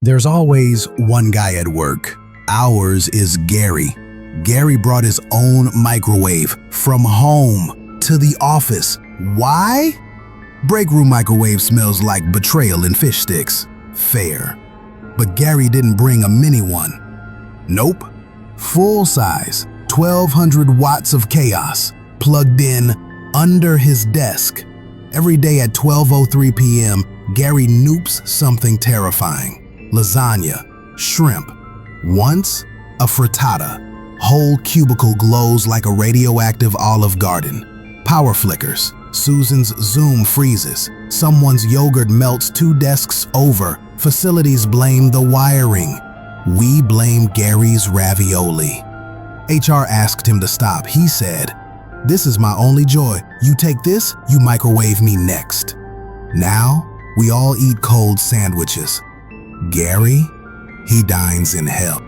There's always one guy at work. Ours is Gary. Gary brought his own microwave from home to the office. Why? Breakroom microwave smells like betrayal and fish sticks. Fair. But Gary didn't bring a mini one. Nope. Full size, 1200 watts of chaos, plugged in under his desk. Every day at 12:03 p.m., Gary noops something terrifying. Lasagna, shrimp. Once, a frittata. Whole cubicle glows like a radioactive Olive Garden. Power flickers. Susan's Zoom freezes. Someone's yogurt melts 2 desks over. Facilities blame the wiring. We blame Gary's ravioli. HR asked him to stop. He said, "This is my only joy. You take this, you microwave me next." Now, we all eat cold sandwiches. Gary, he dines in hell.